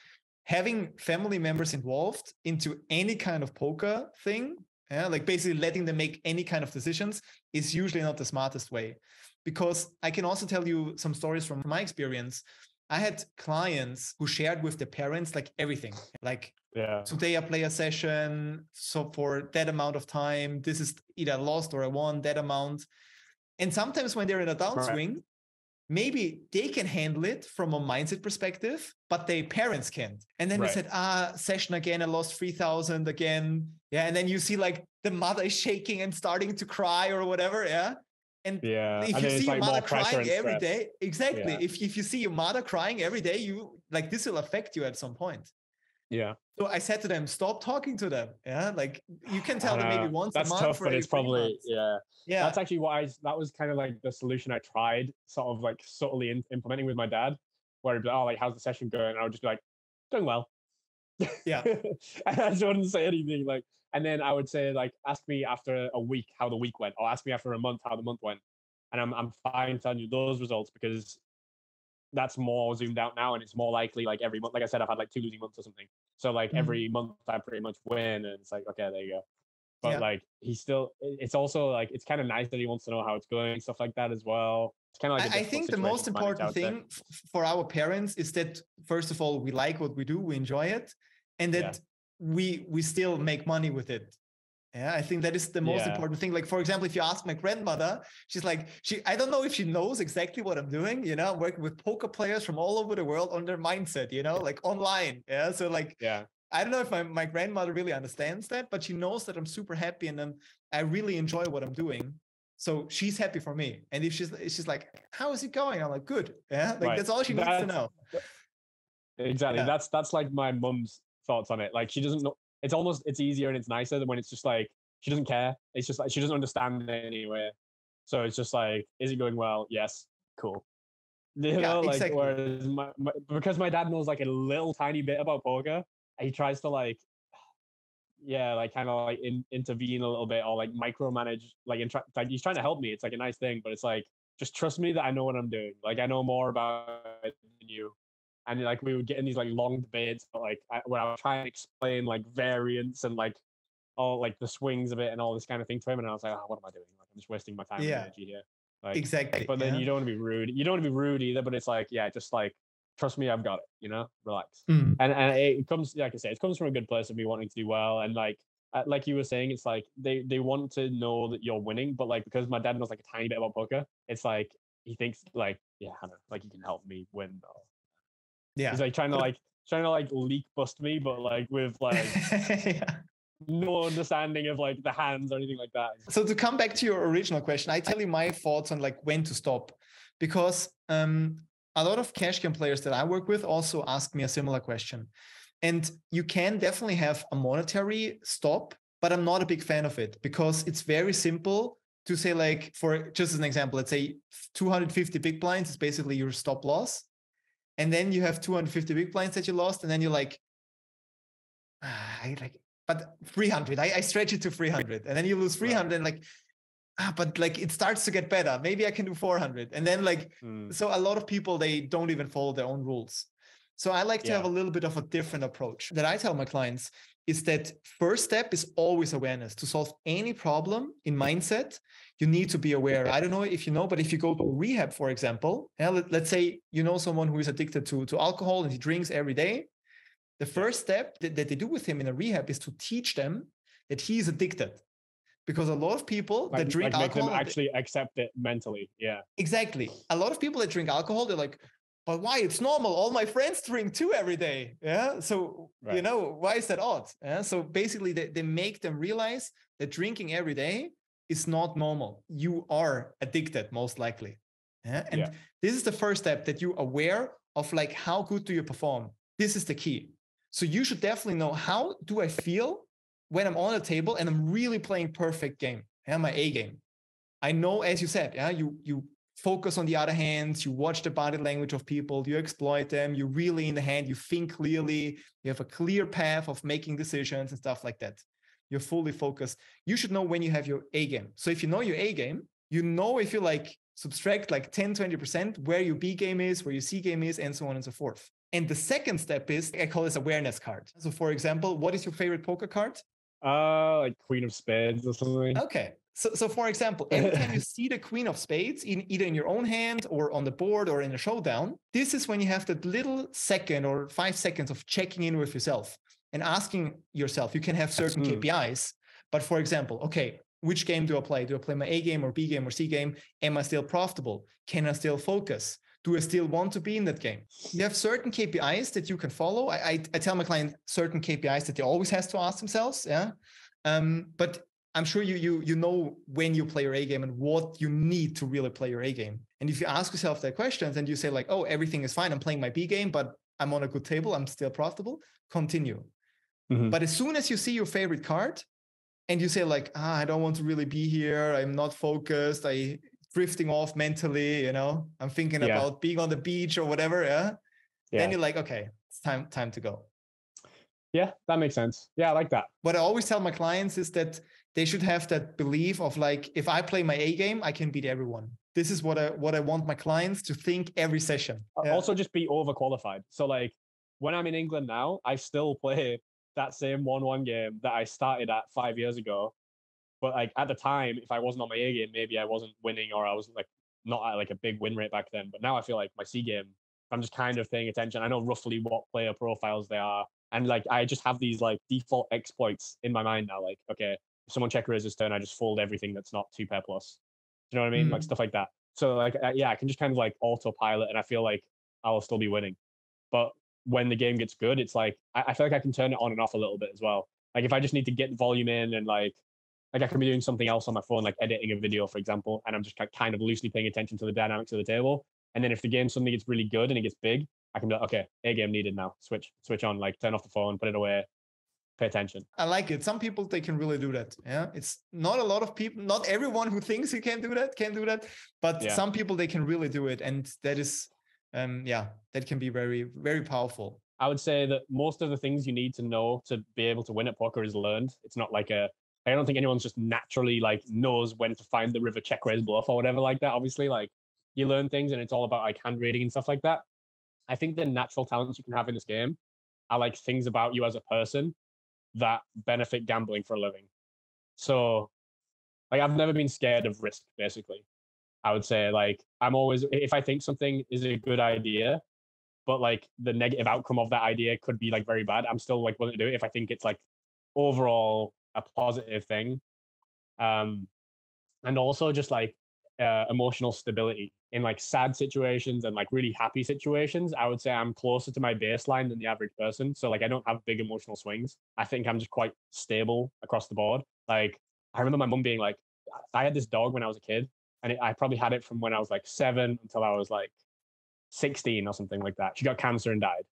having family members involved into any kind of poker thing, like basically letting them make any kind of decisions, is usually not the smartest way. Because I can also tell you some stories from my experience. I had clients who shared with their parents like everything. Like, today I play a session, so for that amount of time, this is either I lost or I won that amount. And sometimes when they're in a downswing, maybe they can handle it from a mindset perspective, but their parents can't. And then they said, session again, I lost 3,000 again. Yeah. And then you see like the mother is shaking and starting to cry or whatever. Yeah. And if you see your mother crying every day, exactly. Yeah. If you see your mother crying every day, you like, this will affect you at some point. Yeah. So I said to them, stop talking to them. Yeah. Like you can tell them maybe once a month. That's tough, but it's probably, yeah. That's actually that was kind of like the solution I tried sort of like subtly implementing with my dad, where he'd be like, oh, like, how's the session going? And I would just be like, doing well. Yeah. And I just wouldn't say anything. Like, and then I would say like, ask me after a week how the week went, or ask me after a month how the month went. And I'm fine telling you those results because that's more zoomed out now, and it's more likely like every month. Like I said, I've had like 2 losing months or something. So like every month I pretty much win, and it's like, okay, there you go. But like it's also like, it's kind of nice that he wants to know how it's going, stuff like that as well. It's kind of like I think the most important thing for our parents is that, first of all, we like what we do, we enjoy it, and that we still make money with it. Yeah, I think that is the most important thing. Like, for example, if you ask my grandmother, she's like, I don't know if she knows exactly what I'm doing, you know, I'm working with poker players from all over the world on their mindset, you know, like online. Yeah. So like, I don't know if my grandmother really understands that, but she knows that I'm super happy and I really enjoy what I'm doing. So she's happy for me. And if she's like, how is it going? I'm like, good. Yeah. Like that's all she needs to know. Exactly. Yeah. That's like my mum's thoughts on it. Like she doesn't know. It's easier and it's nicer than when it's just like, she doesn't care. It's just like, she doesn't understand it anyway. So it's just like, is it going well? Yes. Cool. You know, like, exactly. Whereas because my dad knows like a little tiny bit about poker, he tries to like, like kind of like intervene a little bit or like micromanage, like, like he's trying to help me. It's like a nice thing, but it's like, just trust me that I know what I'm doing. Like I know more about it than you. And like we would get in these like long debates, but like when I was trying to explain like variance and like all like the swings of it and all this kind of thing to him, and I was like, oh, what am I doing? Like I'm just wasting my time and energy here. Like, exactly. But then you don't want to be rude. You don't want to be rude either. But it's like, just like trust me, I've got it. You know, relax. And it comes, like I say, it comes from a good place of me wanting to do well. And like you were saying, it's like they want to know that you're winning, but like because my dad knows like a tiny bit about poker, it's like he thinks like, Hannah, like he can help me win. Though. Yeah, he's like trying to leak bust me, but like with like no understanding of like the hands or anything like that. So to come back to your original question, I tell you my thoughts on like when to stop, because a lot of cash game players that I work with also ask me a similar question. And you can definitely have a monetary stop, but I'm not a big fan of it because it's very simple to say, like, for just as an example, let's say 250 big blinds is basically your stop loss. And then you have 250 big blinds that you lost. And then you're like, but 300, I stretch it to 300. And then you lose 300 and like, but like it starts to get better. Maybe I can do 400. And then like, so a lot of people, they don't even follow their own rules. So I like to have a little bit of a different approach that I tell my clients is that first step is always awareness. To solve any problem in mindset, you need to be aware. I don't know if you know, but if you go to rehab, for example, let's say you know someone who is addicted to alcohol and he drinks every day. The first step that they do with him in a rehab is to teach them that he is addicted. Because a lot of people that drink alcohol... make them actually accept it mentally, Exactly. A lot of people that drink alcohol, they're like, but why? It's normal. All my friends drink too every day. Yeah. So, you know, why is that odd? Yeah? So basically they make them realize that drinking every day is not normal. You are addicted, most likely. Yeah. And this is the first step, that you're aware of like, how good do you perform? This is the key. So you should definitely know, how do I feel when I'm on a table and I'm really playing perfect game? yeah, my A game. I know, as you said, yeah, you focus on the other hands, you watch the body language of people, you exploit them, you really in the hand, you think clearly, you have a clear path of making decisions and stuff like that. You're fully focused. You should know when you have your A game. So if you know your A game, you know if you like subtract like 10, 20% where your B game is, where your C game is, and so on and so forth. And the second step is, I call this awareness card. So for example, what is your favorite poker card? Like Queen of Spades or something. Okay. So for example, every time you see the Queen of Spades, either in your own hand or on the board or in a showdown, this is when you have that little second or 5 seconds of checking in with yourself and asking yourself. You can have certain KPIs, but for example, okay, which game do I play? Do I play my A game or B game or C game? Am I still profitable? Can I still focus? Do I still want to be in that game? You have certain KPIs that you can follow. I tell my client certain KPIs that they always has to ask themselves. Yeah. But I'm sure you know when you play your A game and what you need to really play your A game. And if you ask yourself that questions and you say like, oh, everything is fine, I'm playing my B game, but I'm on a good table, I'm still profitable, continue. But as soon as you see your favorite card and you say like, I don't want to really be here, I'm not focused, I drifting off mentally, you know, I'm thinking about being on the beach or whatever, then you're like, okay, it's time to go. Yeah, that makes sense. Yeah, I like that. What I always tell my clients is that they should have that belief of like, if I play my A game, I can beat everyone. This is what I want my clients to think every session. Also just be overqualified. So like when I'm in England now, I still play that same 1-1 game that I started at 5 years ago. But like at the time, if I wasn't on my A game, maybe I wasn't winning or I was like not at like a big win rate back then. But now I feel like my C game, I'm just kind of paying attention. I know roughly what player profiles they are. And like, I just have these like default exploits in my mind now. Like, okay, if someone check raises turn, I just fold everything that's not 2 pair plus. Do you know what I mean? Like stuff like that. So like, yeah, I can just kind of like autopilot and I feel like I'll still be winning. But when the game gets good, it's like, I feel like I can turn it on and off a little bit as well. Like if I just need to get volume in and like I can be doing something else on my phone, like editing a video, for example, and I'm just kind of loosely paying attention to the dynamics of the table. And then if the game suddenly gets really good and it gets big, I can be like, okay, A game needed now. Switch on, like turn off the phone, put it away, pay attention. I like it. Some people, they can really do that. Yeah. It's not a lot of people, not everyone who thinks he can do that, but some people, they can really do it. And that is, that can be very, very powerful. I would say that most of the things you need to know to be able to win at poker is learned. It's not like I don't think anyone's just naturally like knows when to find the river check raise bluff or whatever like that. Obviously, like you learn things and it's all about like hand reading and stuff like that. I think the natural talents you can have in this game are like things about you as a person that benefit gambling for a living. So like I've never been scared of risk, basically. I would say like I'm always, if I think something is a good idea, but like the negative outcome of that idea could be like very bad, I'm still like willing to do it if I think it's like overall a positive thing. And also just like emotional stability in like sad situations and like really happy situations. I would say I'm closer to my baseline than the average person. So like I don't have big emotional swings. I think I'm just quite stable across the board. Like I remember my mum being like, I had this dog when I was a kid, and I probably had it from when I was like 7 until I was like 16 or something like that. She got cancer and died.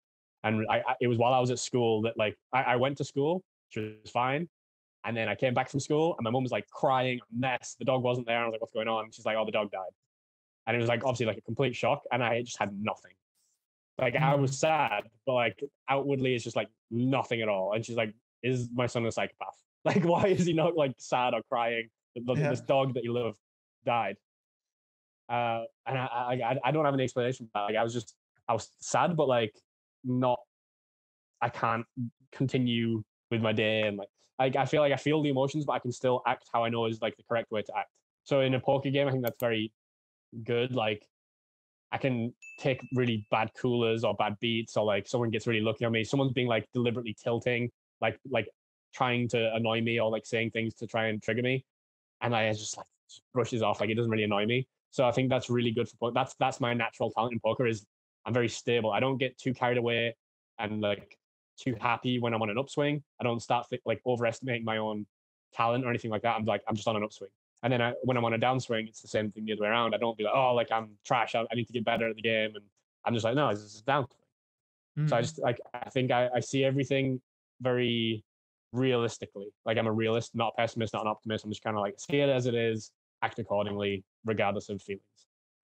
And it was while I was at school that like I went to school, which was fine. And then I came back from school and my mum was like crying a mess. The dog wasn't there. I was like, what's going on? She's like, oh, the dog died. And it was like, obviously like a complete shock. And I just had nothing. Like I was sad, but like outwardly it's just like nothing at all. And she's like, is my son a psychopath? Like, why is he not like sad or crying? This dog that he loved died. And I don't have any explanation for that. Like I was sad, but like I can't continue with my day. And like I feel like I feel the emotions, but I can still act how I know is like the correct way to act. So in a poker game, I think that's very good. Like I can take really bad coolers or bad beats, or like someone gets really lucky on me. Someone's being like deliberately tilting, like trying to annoy me or like saying things to try and trigger me. And I just like brushes off. Like it doesn't really annoy me. So I think that's really good for poker. That's my natural talent in poker is I'm very stable. I don't get too carried away and like too happy when I'm on an upswing. I don't start like overestimating my own talent or anything like that. I'm just on an upswing. And then when I'm on a downswing, it's the same thing the other way around. I don't be like, oh, like I'm trash. I need to get better at the game. And I'm just like, no, this is downswing. So I just like, I think I see everything very realistically. Like I'm a realist, not a pessimist, not an optimist. I'm just kind of like see it as it is, act accordingly, regardless of feelings.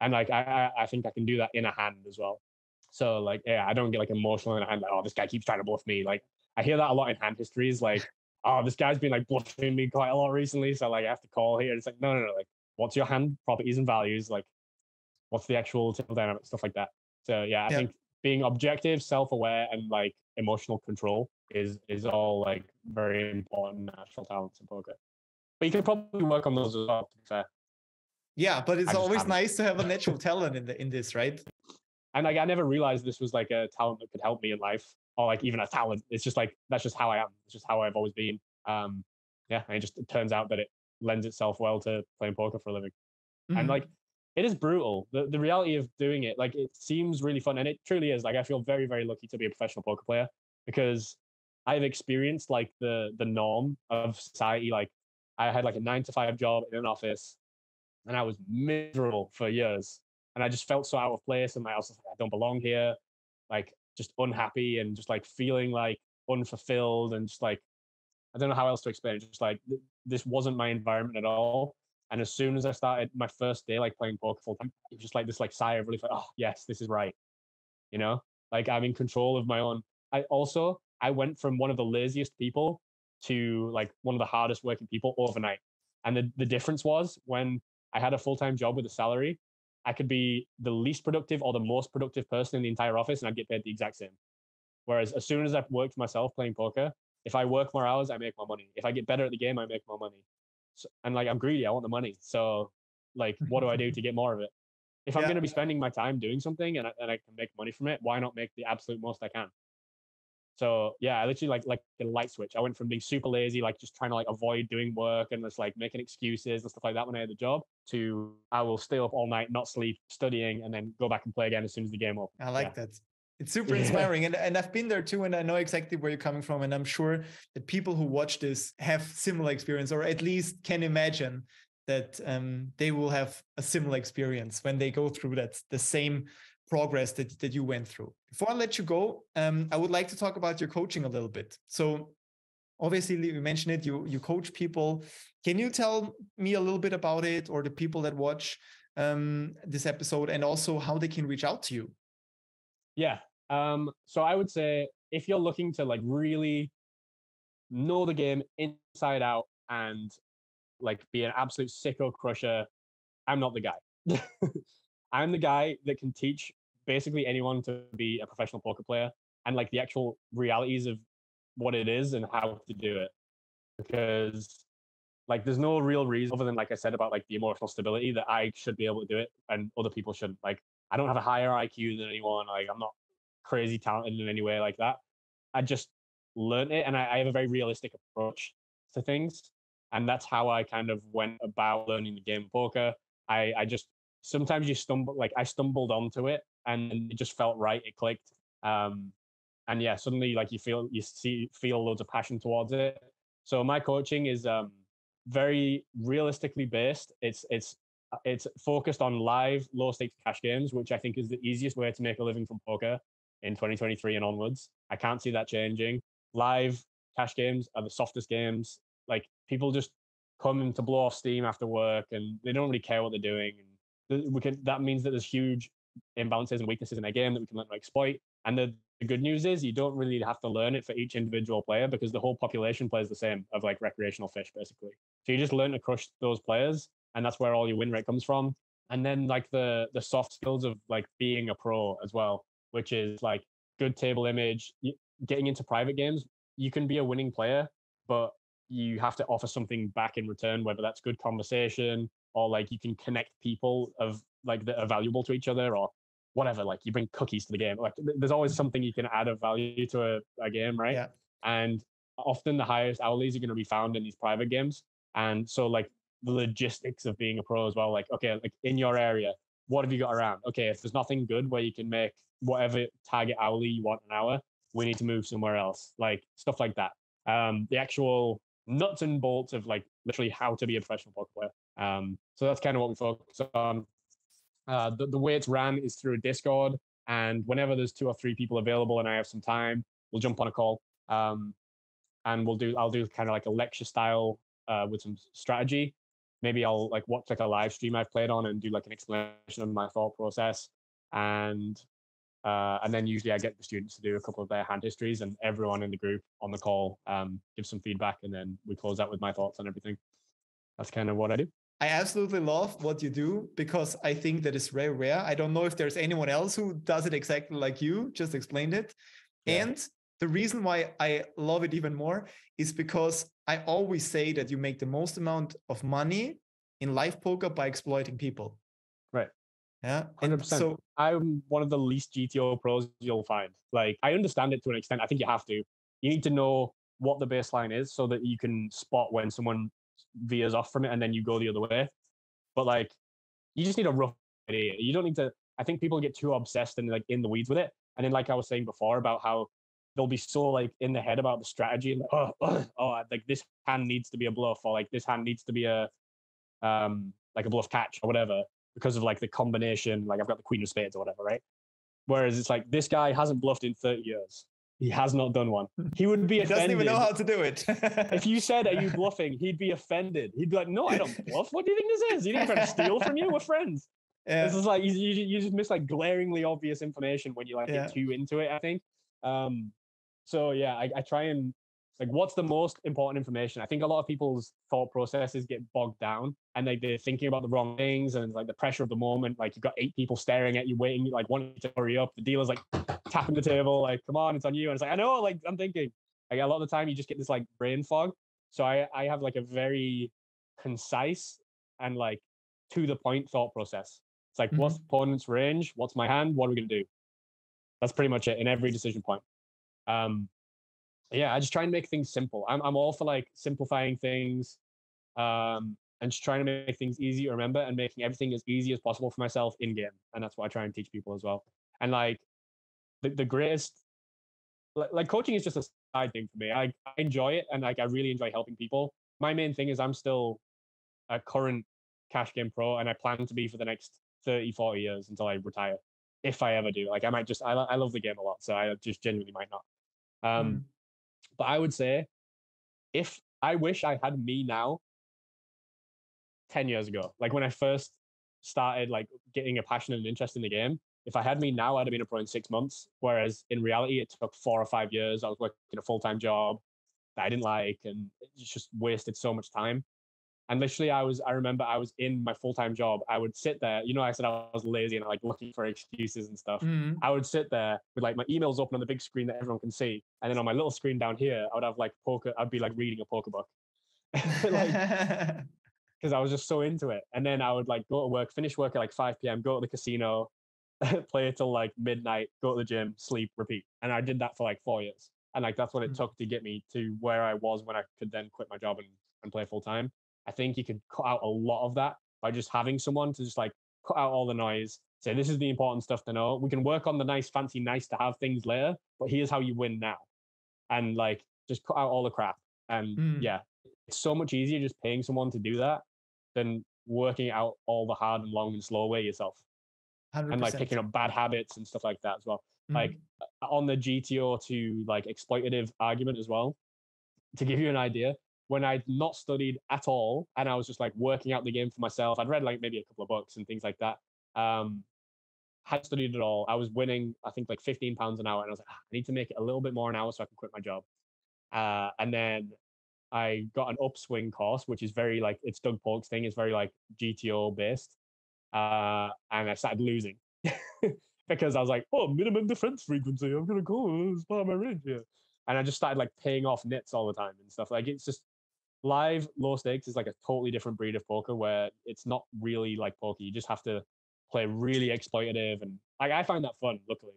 And like I think I can do that in a hand as well. So like yeah, I don't get like emotional in a hand like, oh, this guy keeps trying to bluff me. Like I hear that a lot in hand histories, like, oh, this guy's been like bluffing me quite a lot recently. So like I have to call here. It's like, no, like what's your hand properties and values? Like what's the actual table dynamic, stuff like that. So yeah, I think being objective, self-aware, and like emotional control is all like very important natural talents in poker. But you can probably work on those as well, to be fair. Yeah, but it's always nice to have a natural talent in this, right? And like I never realized this was like a talent that could help me in life, or like even a talent. It's just like that's just how I am. It's just how I've always been. Yeah, and it turns out that it lends itself well to playing poker for a living. Mm-hmm. And like it is brutal. The reality of doing it, like it seems really fun, and it truly is. Like I feel very, very lucky to be a professional poker player because I've experienced like the norm of society. Like I had like a 9-to-5 job in an office, and I was miserable for years. And I just felt so out of place, and like, I was like, I don't belong here, like just unhappy and just like feeling like unfulfilled, and just like I don't know how else to explain it. Just like this wasn't my environment at all. And as soon as I started my first day, like playing poker full time, it was just like this like sigh of relief. Like, oh yes, this is right. You know, like I'm in control of my own. I went from one of the laziest people to like one of the hardest working people overnight. And the difference was when I had a full-time job with a salary, I could be the least productive or the most productive person in the entire office, and I'd get paid the exact same. Whereas as soon as I've worked for myself playing poker, if I work more hours, I make more money. If I get better at the game, I make more money. So, and like I'm greedy, I want the money. So like, what do I do to get more of it? If I'm going to be spending my time doing something and I can make money from it, why not make the absolute most I can? So yeah, I literally like a light switch. I went from being super lazy, like just trying to like avoid doing work and just like making excuses and stuff like that when I had the job, to I will stay up all night, not sleep, studying, and then go back and play again as soon as the game opens. I like that. It's super inspiring. And I've been there too, and I know exactly where you're coming from. And I'm sure that people who watch this have similar experience, or at least can imagine that they will have a similar experience when they go through the same progress that you went through. Before I let you go, I would like to talk about your coaching a little bit. So obviously you mentioned it, you coach people. Can you tell me a little bit about it, or the people that watch this episode, and also how they can reach out to you? Yeah. So I would say if you're looking to like really know the game inside out and like be an absolute sicko crusher, I'm not the guy. I'm the guy that can teach basically anyone to be a professional poker player and like the actual realities of what it is and how to do it. Because like there's no real reason other than, like I said, about like the emotional stability, that I should be able to do it and other people shouldn't. Like I don't have a higher IQ than anyone. Like I'm not crazy talented in any way like that. I just learned it, and I have a very realistic approach to things. And that's how I kind of went about learning the game of poker. I just sometimes you stumble, like I stumbled onto it and it just felt right. It clicked. And yeah, suddenly like you feel loads of passion towards it. So my coaching is very realistically based. It's focused on live low stakes cash games, which I think is the easiest way to make a living from poker in 2023 and onwards. I can't see that changing. Live cash games are the softest games. Like people just come in to blow off steam after work, and they don't really care what they're doing. And that means that there's huge imbalances and weaknesses in their game that we can learn to exploit. And the good news is you don't really have to learn it for each individual player, because the whole population plays the same of like recreational fish, basically. So you just learn to crush those players, and that's where all your win rate comes from. And then like the soft skills of like being a pro as well, which is like good table image, getting into private games. You can be a winning player, but you have to offer something back in return, whether that's good conversation or like you can connect people of like that are valuable to each other, or whatever. Like you bring cookies to the game. Like there's always something you can add of value to a game, right? Yeah. And often the highest hourlies are going to be found in these private games. And so like the logistics of being a pro as well, like, okay, like in your area, what have you got around? Okay, if there's nothing good where you can make whatever target hourly you want an hour, we need to move somewhere else. Like stuff like that. The actual nuts and bolts of like literally how to be a professional poker player. So that's kind of what we focus on. The way it's ran is through a Discord, and whenever there's 2 or 3 people available and I have some time, we'll jump on a call. and I'll do kind of like a lecture style with some strategy. Maybe I'll like watch like a live stream I've played on and do like an explanation of my thought process, and then usually I get the students to do a couple of their hand histories, and everyone in the group on the call gives some feedback, and then we close out with my thoughts on everything. That's kind of what I do. I absolutely love what you do, because I think that is very rare. I don't know if there's anyone else who does it exactly like you just explained it. Yeah. And the reason why I love it even more is because I always say that you make the most amount of money in live poker by exploiting people. Right. Yeah. 100%. So I'm one of the least GTO pros you'll find. Like, I understand it to an extent. I think you have to. You need to know what the baseline is so that you can spot when someone veers off from it and then you go the other way. But like, you just need a rough idea. You don't need to. I think people get too obsessed and like in the weeds with it. And then, like I was saying before, about how they'll be so like in the head about the strategy, and like, like this hand needs to be a bluff, or like this hand needs to be a like a bluff catch or whatever, because of like the combination. Like, I've got the queen of spades or whatever, right? Whereas it's like, this guy hasn't bluffed in 30 years. He has not done one. He would be offended. He doesn't even know how to do it. If you said, "Are you bluffing?" He'd be offended. He'd be like, "No, I don't bluff. What do you think this is? You think I'm trying to steal from you? We're friends." Yeah. This is like, you just miss like glaringly obvious information when you like get too into it, I think. So yeah, I try and like, what's the most important information? I think a lot of people's thought processes get bogged down, and like they're thinking about the wrong things, and it's like the pressure of the moment. Like, you've got 8 people staring at you, waiting, like wanting to hurry up. The dealer's like tapping the table, like, "Come on, it's on you." And it's like, I know, like, I'm thinking, like, a lot of the time you just get this like brain fog. So I have like a very concise and like to the point thought process. It's like, what's the opponent's range? What's my hand? What are we going to do? That's pretty much it in every decision point. Yeah, I just try and make things simple. I'm all for like simplifying things, and just trying to make things easy to remember, and making everything as easy as possible for myself in game. And that's what I try and teach people as well. And like the greatest, like coaching is just a side thing for me. I enjoy it, and like I really enjoy helping people. My main thing is I'm still a current cash game pro, and I plan to be for the next 30, 40 years until I retire, if I ever do. Like, I might just, I love the game a lot, so I just genuinely might not. But I would say, if I wish I had me now 10 years ago, like when I first started like getting a passion and interest in the game, if I had me now, I'd have been a pro in 6 months. Whereas in reality, it took 4 or 5 years. I was working a full-time job that I didn't like, and it just wasted so much time. And literally, I remember I was in my full-time job. I would sit there, I said I was lazy and like looking for excuses and stuff. I would sit there with like my emails open on the big screen that everyone can see. And then on my little screen down here, I would have like poker. I'd be like reading a poker book. Like, because I was just so into it. And then I would like go to work, finish work at like 5 p.m., go to the casino, play till like midnight, go to the gym, sleep, repeat. And I did that for like 4 years. And like, that's what it took to get me to where I was when I could then quit my job and play full time. I think you could cut out a lot of that by just having someone to just like cut out all the noise, say, this is the important stuff to know. We can work on the nice, fancy, nice to have things later, but here's how you win now. And like, just cut out all the crap. And yeah, it's so much easier just paying someone to do that than working out all the hard and long and slow way yourself. 100%. And like picking up bad habits and stuff like that as well. Like on the GTO to like exploitative argument as well, to give you an idea, when I'd not studied at all and I was just like working out the game for myself, I'd read like maybe a couple of books and things like that. Hadn't studied at all. I was winning, I think like £15 an hour. And I was like, I need to make it a little bit more an hour so I can quit my job. And then I got an upswing course, which is very like, it's Doug Polk's thing. It's very like GTO based. And I started losing because I was like, oh, minimum defense frequency. I'm going to go. It's part of my range here. And I just started like paying off nits all the time and stuff. Like, it's just live low stakes is like a totally different breed of poker where it's not really like poker. You just have to play really exploitative. And I find that fun, luckily.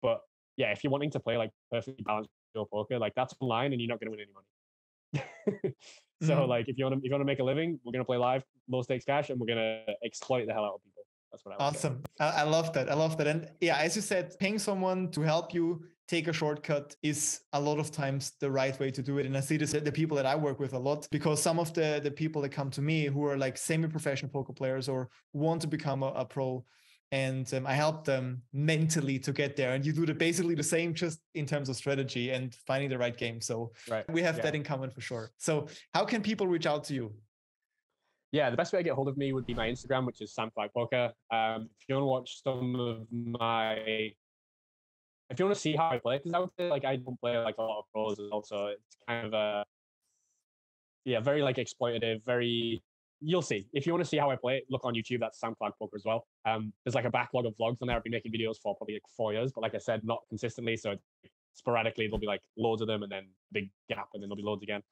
But yeah, if you're wanting to play like perfectly balanced poker, like that's online and you're not going to win any money. So like, if you want to make a living, we're going to play live low stakes cash and we're going to exploit the hell out of people. That's what I like. Awesome. I love that. I love that. And yeah, as you said, paying someone to help you take a shortcut is a lot of times the right way to do it. And I see this at the people that I work with a lot, because some of the people that come to me who are like semi-professional poker players or want to become a pro, and I help them mentally to get there. And you do basically the same, just in terms of strategy and finding the right game. So we have that in common for sure. So how can people reach out to you? Yeah, the best way to get hold of me would be my Instagram, which is samflagpoker. If you want to watch some of if you want to see how I play, because I would say like I don't play like a lot of pros as well, so it's kind of very like exploitative, you'll see. If you want to see how I play, look on YouTube, that's samflagpoker as well. There's like a backlog of vlogs on there. I've been making videos for probably like 4 years, but like I said, not consistently, so sporadically there'll be like loads of them and then big gap and then there'll be loads again.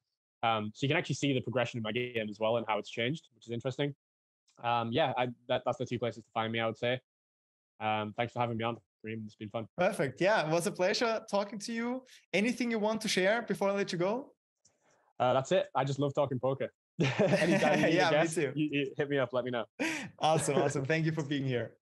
So you can actually see the progression in my game as well and how it's changed, which is interesting. That's the two places to find me, I would say. Thanks for having me on, Karim. It's been fun. Perfect. Yeah, it was a pleasure talking to you. Anything you want to share before I let you go? That's it. I just love talking poker. Anytime you need a guest, me too. You hit me up, let me know. Awesome. Thank you for being here.